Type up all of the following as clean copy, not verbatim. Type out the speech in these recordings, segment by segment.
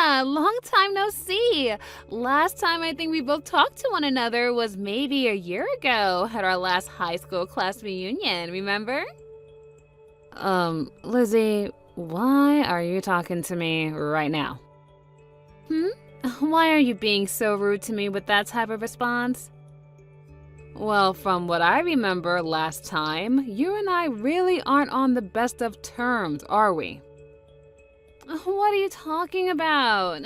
Yeah, long time no see. Last time I think we both talked to one another was maybe a year ago at our last high school class reunion, remember? Lizzie, why are you talking to me right now? Hmm? Why are you being so rude to me with that type of response? Well, from what I remember last time, you and I really aren't on the best of terms, are we? What are you talking about?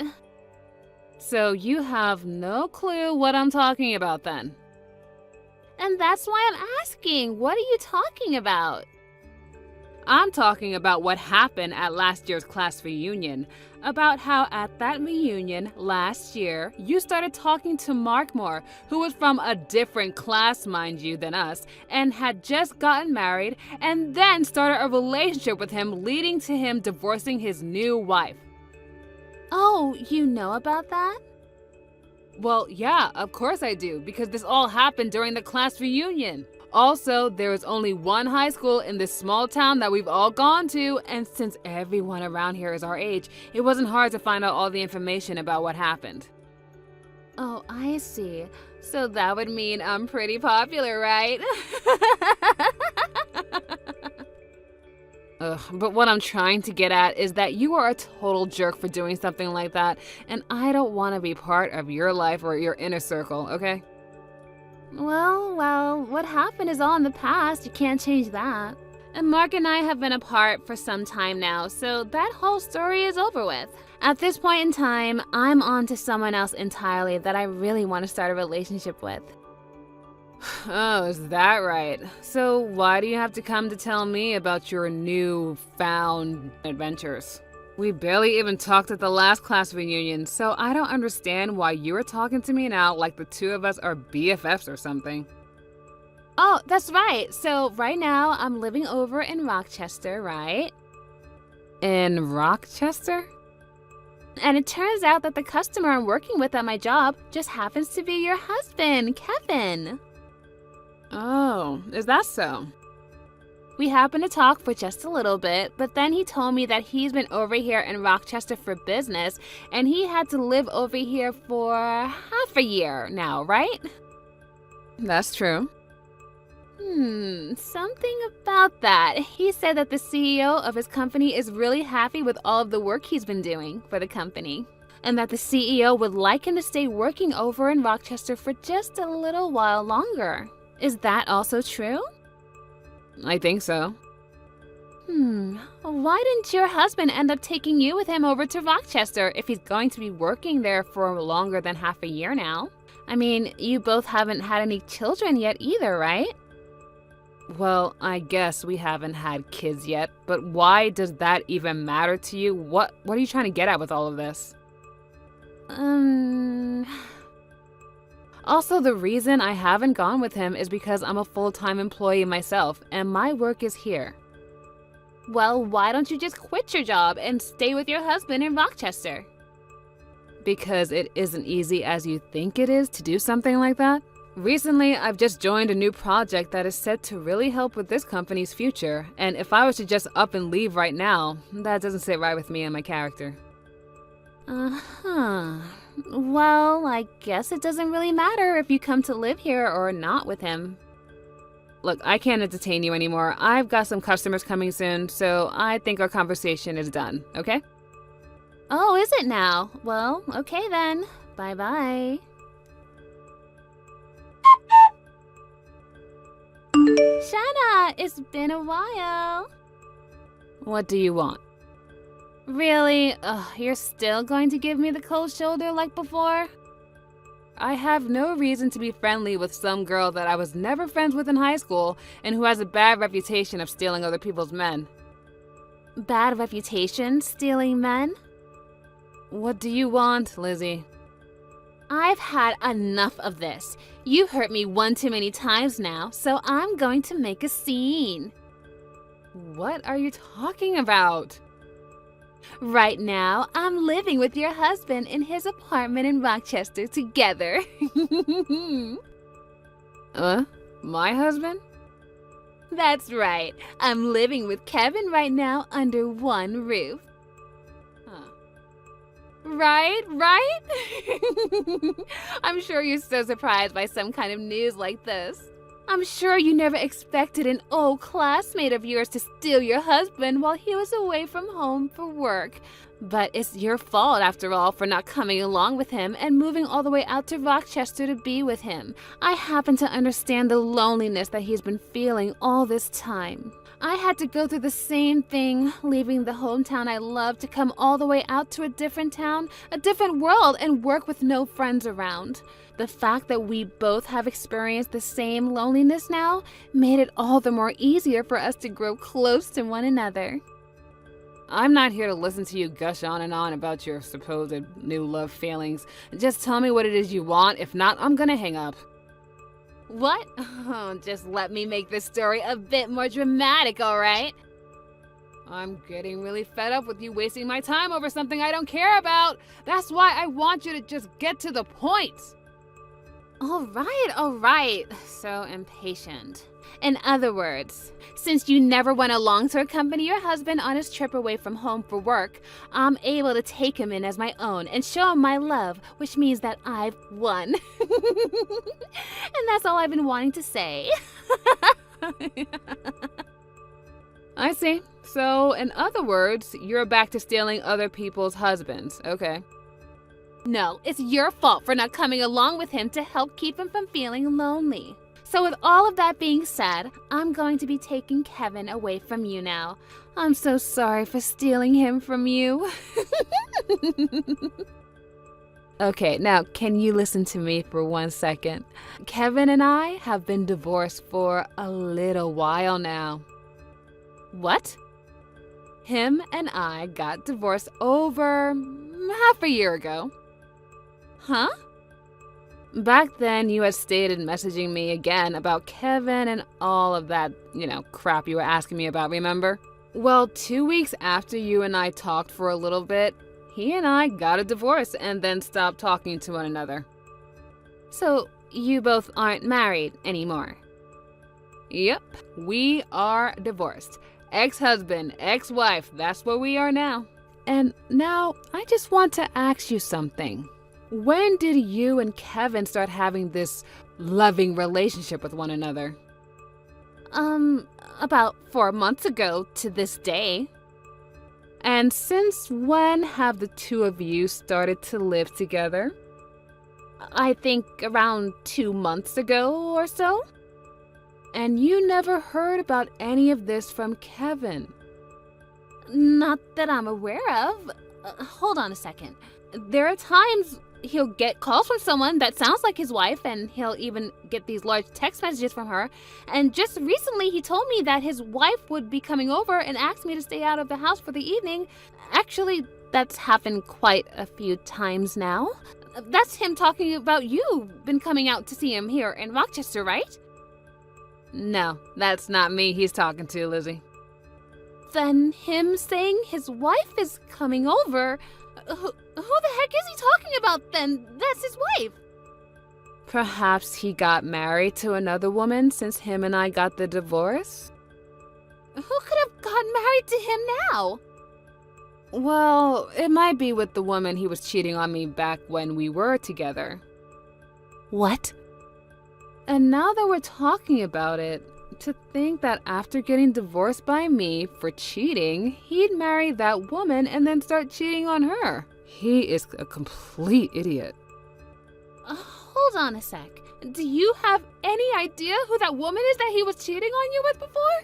So you have no clue what I'm talking about then? And that's why I'm asking, what are you talking about? I'm talking about what happened at last year's class reunion. About how at that reunion last year, you started talking to Markmore, who was from a different class, mind you, than us, and had just gotten married, and then started a relationship with him, leading to him divorcing his new wife. Oh, you know about that? Well, yeah, of course I do, because this all happened during the class reunion. Also, there is only one high school in this small town that we've all gone to, and since everyone around here is our age, it wasn't hard to find out all the information about what happened. Oh, I see. So that would mean I'm pretty popular, right? Ugh, but what I'm trying to get at is that you are a total jerk for doing something like that, and I don't want to be part of your life or your inner circle, okay? Well, what happened is all in the past. You can't change that. And Mark and I have been apart for some time now, so that whole story is over with. At this point in time, I'm on to someone else entirely that I really want to start a relationship with. Oh, is that right? So why do you have to come to tell me about your new-found adventures? We barely even talked at the last class reunion, so I don't understand why you're talking to me now like the two of us are BFFs or something. Oh, that's right. So right now I'm living over in Rochester, right? In Rochester? And it turns out that the customer I'm working with at my job just happens to be your husband, Kevin. Oh, is that so? We happened to talk for just a little bit, but then he told me that he's been over here in Rochester for business, and he had to live over here for half a year now, right? That's true. Something about that. He said that the CEO of his company is really happy with all of the work he's been doing for the company, and that the CEO would like him to stay working over in Rochester for just a little while longer. Is that also true? I think so. Why didn't your husband end up taking you with him over to Rochester if he's going to be working there for longer than half a year now? I mean, you both haven't had any children yet either, right? Well, I guess we haven't had kids yet, but why does that even matter to you? What are you trying to get at with all of this? Also, the reason I haven't gone with him is because I'm a full-time employee myself, and my work is here. Well, why don't you just quit your job and stay with your husband in Rochester? Because it isn't easy as you think it is to do something like that. Recently, I've just joined a new project that is set to really help with this company's future, and if I was to just up and leave right now, that doesn't sit right with me and my character. Well, I guess it doesn't really matter if you come to live here or not with him. Look, I can't entertain you anymore. I've got some customers coming soon, so I think our conversation is done, okay? Oh, is it now? Well, okay then. Bye-bye. Shanna, it's been a while. What do you want? Really? You're still going to give me the cold shoulder like before? I have no reason to be friendly with some girl that I was never friends with in high school and who has a bad reputation of stealing other people's men. Bad reputation? Stealing men? What do you want, Lizzie? I've had enough of this. You've hurt me one too many times now, so I'm going to make a scene. What are you talking about? Right now, I'm living with your husband in his apartment in Rochester together. My husband? That's right. I'm living with Kevin right now under one roof. Right? I'm sure you're so surprised by some kind of news like this. I'm sure you never expected an old classmate of yours to steal your husband while he was away from home for work. But it's your fault, after all, for not coming along with him and moving all the way out to Rochester to be with him. I happen to understand the loneliness that he's been feeling all this time. I had to go through the same thing, leaving the hometown I love to come all the way out to a different town, a different world, and work with no friends around. The fact that we both have experienced the same loneliness now made it all the more easier for us to grow close to one another. I'm not here to listen to you gush on and on about your supposed new love feelings. Just tell me what it is you want. If not, I'm gonna hang up. What? Oh, just let me make this story a bit more dramatic, all right? I'm getting really fed up with you wasting my time over something I don't care about. That's why I want you to just get to the point. All right. So impatient. In other words, since you never went along to accompany your husband on his trip away from home for work, I'm able to take him in as my own and show him my love, which means that I've won. And that's all I've been wanting to say. I see. So, in other words, you're back to stealing other people's husbands. Okay. No, it's your fault for not coming along with him to help keep him from feeling lonely. So with all of that being said, I'm going to be taking Kevin away from you now. I'm so sorry for stealing him from you. Okay, now can you listen to me for 1 second? Kevin and I have been divorced for a little while now. What? Him and I got divorced over half a year ago. Huh? Back then, you had stated messaging me again about Kevin and all of that, crap you were asking me about, remember? Well, 2 weeks after you and I talked for a little bit, he and I got a divorce and then stopped talking to one another. So, you both aren't married anymore? Yep, we are divorced. Ex-husband, ex-wife, that's what we are now. And now, I just want to ask you something. When did you and Kevin start having this loving relationship with one another? About 4 months ago to this day. And since when have the two of you started to live together? I think around 2 months ago or so. And you never heard about any of this from Kevin? Not that I'm aware of. Hold on a second. There are times he'll get calls from someone that sounds like his wife, and he'll even get these large text messages from her. And just recently he told me that his wife would be coming over and asked me to stay out of the house for the evening. Actually, that's happened quite a few times now. That's him talking about you been coming out to see him here in Rochester, right? No, that's not me he's talking to, Lizzie. Then him saying his wife is coming over... Who the heck is he talking about then? That's his wife. Perhaps he got married to another woman since him and I got the divorce? Who could have gotten married to him now? Well, it might be with the woman he was cheating on me back when we were together. What? And now that we're talking about it, to think that after getting divorced by me for cheating, he'd marry that woman and then start cheating on her. He is a complete idiot. Hold on a sec. Do you have any idea who that woman is that he was cheating on you with before?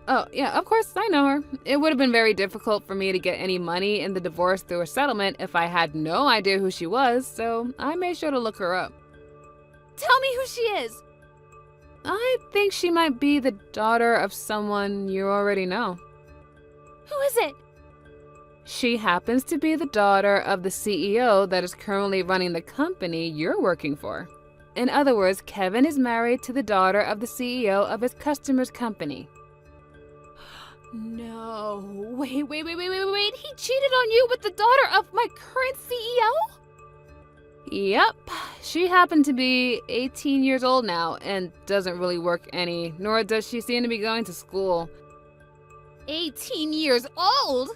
Oh, yeah, of course, I know her. It would have been very difficult for me to get any money in the divorce through a settlement if I had no idea who she was, so I made sure to look her up. Tell me who she is. I think she might be the daughter of someone you already know. Who is it? She happens to be the daughter of the CEO that is currently running the company you're working for. In other words, Kevin is married to the daughter of the CEO of his customer's company. No, wait. He cheated on you with the daughter of my current CEO? Yep, she happened to be 18 years old now and doesn't really work any, nor does she seem to be going to school. 18 years old?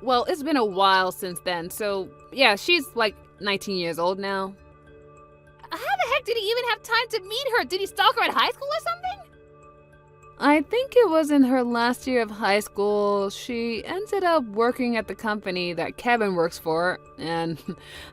Well, it's been a while since then, so yeah, she's like 19 years old now. How the heck did he even have time to meet her? Did he stalk her at high school or something? I think it was in her last year of high school. She ended up working at the company that Kevin works for, and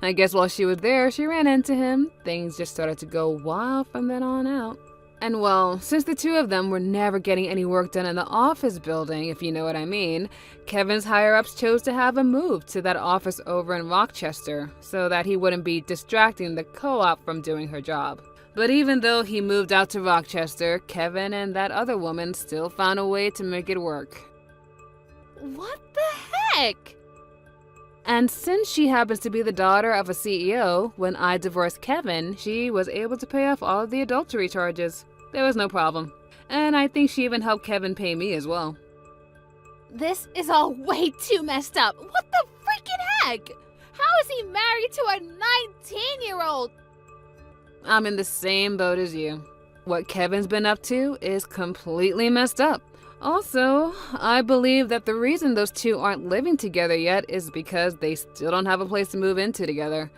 I guess while she was there, she ran into him. Things just started to go wild from then on out. And well, since the two of them were never getting any work done in the office building, if you know what I mean, Kevin's higher-ups chose to have him move to that office over in Rochester so that he wouldn't be distracting the co-op from doing her job. But even though he moved out to Rochester, Kevin and that other woman still found a way to make it work. What the heck? And since she happens to be the daughter of a CEO, when I divorced Kevin, she was able to pay off all of the adultery charges. There was no problem. And I think she even helped Kevin pay me as well. This is all way too messed up. What the freaking heck? How is he married to a 19-year-old? I'm in the same boat as you. What Kevin's been up to is completely messed up. Also, I believe that the reason those two aren't living together yet is because they still don't have a place to move into together.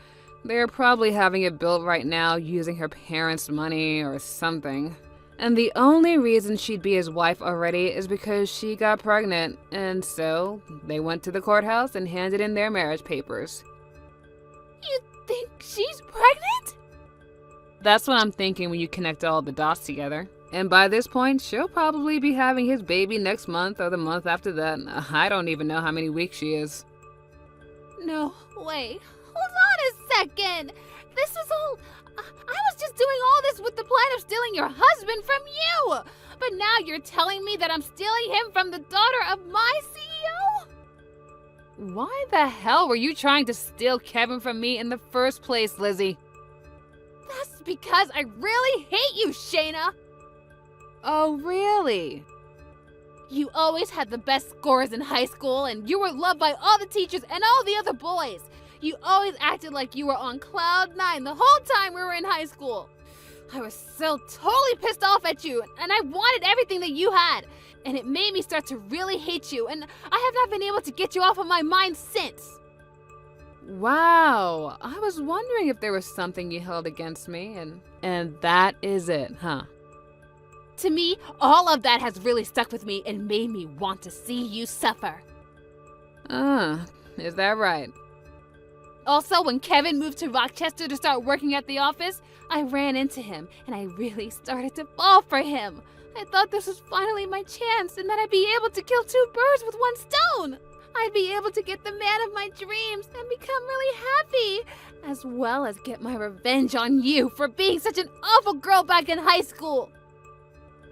They're probably having it built right now using her parents' money or something. And the only reason she'd be his wife already is because she got pregnant, and so they went to the courthouse and handed in their marriage papers. You think she's pregnant? That's what I'm thinking when you connect all the dots together. And by this point, she'll probably be having his baby next month or the month after that. I don't even know how many weeks she is. No, wait. Hold on a second. This is all... I was just doing all this with the plan of stealing your husband from you. But now you're telling me that I'm stealing him from the daughter of my CEO? Why the hell were you trying to steal Kevin from me in the first place, Lizzie? That's because I really hate you, Shayna. Oh, really? You always had the best scores in high school, and you were loved by all the teachers and all the other boys. You always acted like you were on cloud 9 the whole time we were in high school. I was so totally pissed off at you, and I wanted everything that you had. And it made me start to really hate you, and I have not been able to get you off of my mind since. Wow, I was wondering if there was something you held against me, and that is it, huh? To me, all of that has really stuck with me and made me want to see you suffer. Is that right? Also, when Kevin moved to Rochester to start working at the office, I ran into him, and I really started to fall for him. I thought this was finally my chance, and that I'd be able to kill two birds with one stone. I'd be able to get the man of my dreams and become really happy, as well as get my revenge on you for being such an awful girl back in high school.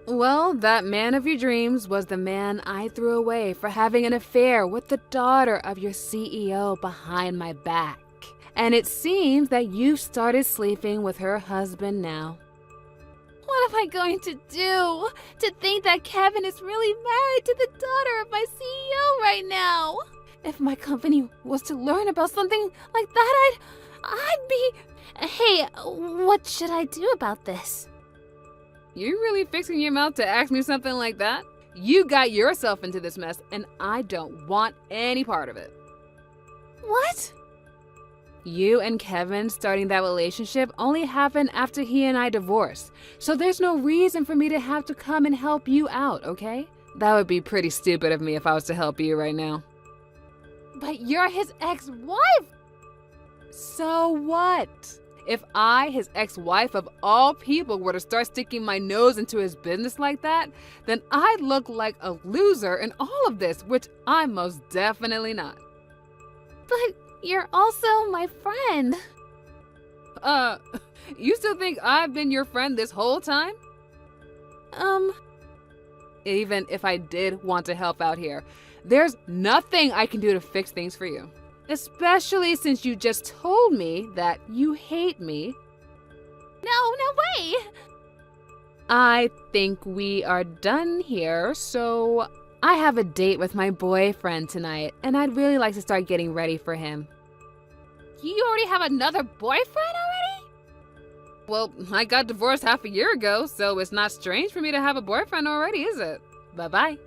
Well, that man of your dreams was the man I threw away for having an affair with the daughter of your CEO behind my back. And it seems that you've started sleeping with her husband now. What am I going to do? To think that Kevin is really married to the daughter of my CEO right now? If my company was to learn about something like that, I'd be... Hey, what should I do about this? You really fixing your mouth to ask me something like that? You got yourself into this mess, and I don't want any part of it. What? You and Kevin starting that relationship only happened after he and I divorced, so there's no reason for me to have to come and help you out, okay? That would be pretty stupid of me if I was to help you right now. But you're his ex-wife! So what? If I, his ex-wife of all people, were to start sticking my nose into his business like that, then I'd look like a loser in all of this, which I'm most definitely not. But you're also my friend. You still think I've been your friend this whole time? Even if I did want to help out here, there's nothing I can do to fix things for you. Especially since you just told me that you hate me. No way! I think we are done here, so I have a date with my boyfriend tonight, and I'd really like to start getting ready for him. You already have another boyfriend already? Well, I got divorced half a year ago, so it's not strange for me to have a boyfriend already, is it? Bye-bye.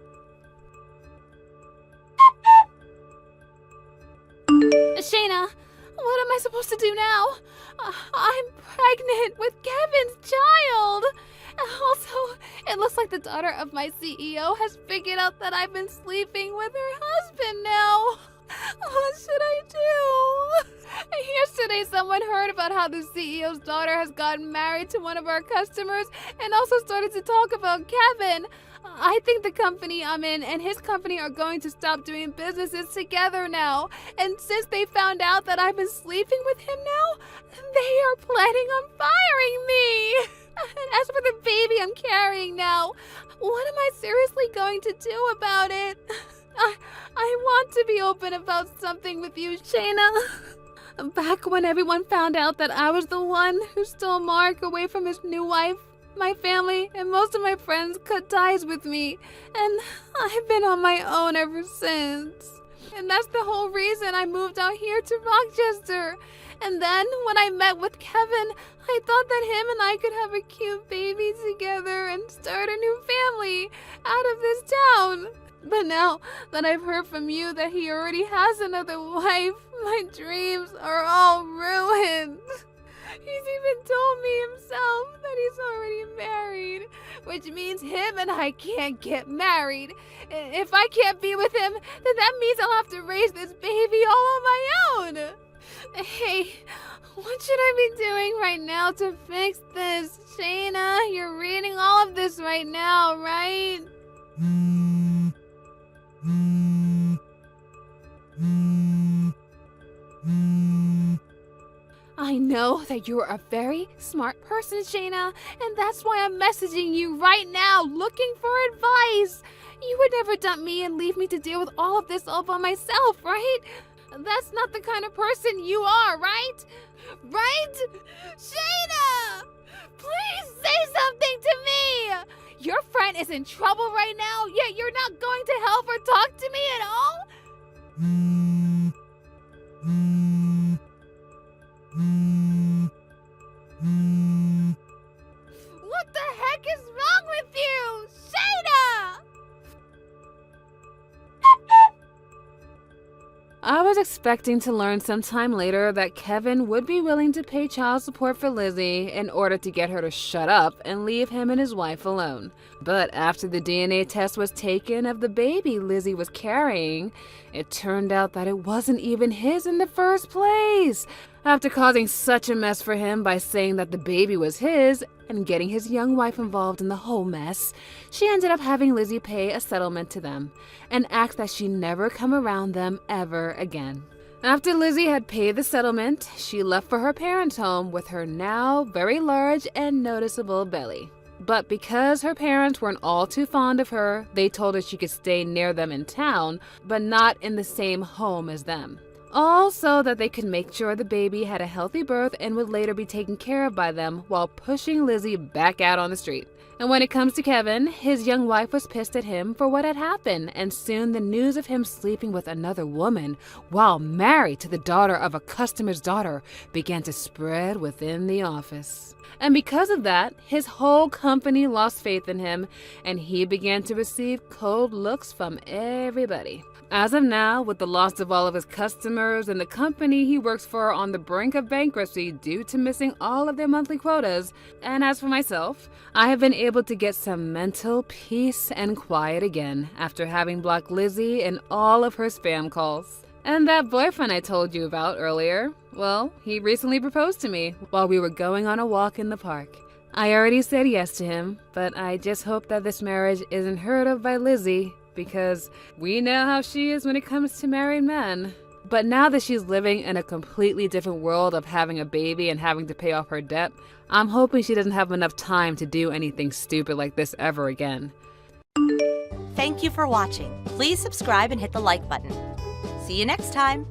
Shayna, what am I supposed to do now? I'm pregnant with Kevin's child. Also, it looks like the daughter of my CEO has figured out that I've been sleeping with her husband now. What should I do? Yesterday, someone heard about how the CEO's daughter has gotten married to one of our customers and also started to talk about Kevin. I think the company I'm in and his company are going to stop doing businesses together now. And since they found out that I've been sleeping with him now, they are planning on firing me. And as for the baby I'm carrying now, what am I seriously going to do about it? I want to be open about something with you, Shayna. Back when everyone found out that I was the one who stole Mark away from his new wife, my family and most of my friends cut ties with me, and I've been on my own ever since. And that's the whole reason I moved out here to Rochester. And then when I met with Kevin, I thought that him and I could have a cute baby together and start a new family out of this town. But now that I've heard from you that he already has another wife, my dreams are all ruined. He's even told me himself that he's already married, which means him and I can't get married. If I can't be with him, then that means I'll have to raise this baby all on my own. Hey, what should I be doing right now to fix this? Shayna, you're reading all of this right now, right? I know that you're a very smart person, Shayna, and that's why I'm messaging you right now, looking for advice. You would never dump me and leave me to deal with all of this all by myself, right? That's not the kind of person you are, right? Right? Shayna! Please say something to me! Your friend is in trouble right now, yet you're not going to help or talk to me at all? What the heck is wrong with you? Shayna! I was expecting to learn sometime later that Kevin would be willing to pay child support for Lizzie in order to get her to shut up and leave him and his wife alone. But after the DNA test was taken of the baby Lizzie was carrying, it turned out that it wasn't even his in the first place. After causing such a mess for him by saying that the baby was his and getting his young wife involved in the whole mess, she ended up having Lizzie pay a settlement to them and act that she'd never come around them ever again. After Lizzie had paid the settlement, she left for her parents' home with her now very large and noticeable belly. But because her parents weren't all too fond of her, they told her she could stay near them in town, but not in the same home as them. All so that they could make sure the baby had a healthy birth and would later be taken care of by them while pushing Lizzie back out on the street. And when it comes to Kevin, his young wife was pissed at him for what had happened, and soon the news of him sleeping with another woman while married to the daughter of a customer's daughter began to spread within the office. And because of that, his whole company lost faith in him, and he began to receive cold looks from everybody. As of now, with the loss of all of his customers and the company he works for on the brink of bankruptcy due to missing all of their monthly quotas, and as for myself, I have been able to get some mental peace and quiet again after having blocked Lizzie and all of her spam calls. And that boyfriend I told you about earlier, well, he recently proposed to me while we were going on a walk in the park. I already said yes to him, but I just hope that this marriage isn't heard of by Lizzie, because we know how she is when it comes to married men. But now that she's living in a completely different world of having a baby and having to pay off her debt, I'm hoping she doesn't have enough time to do anything stupid like this ever again. Thank you for watching. Please subscribe and hit the like button. See you next time.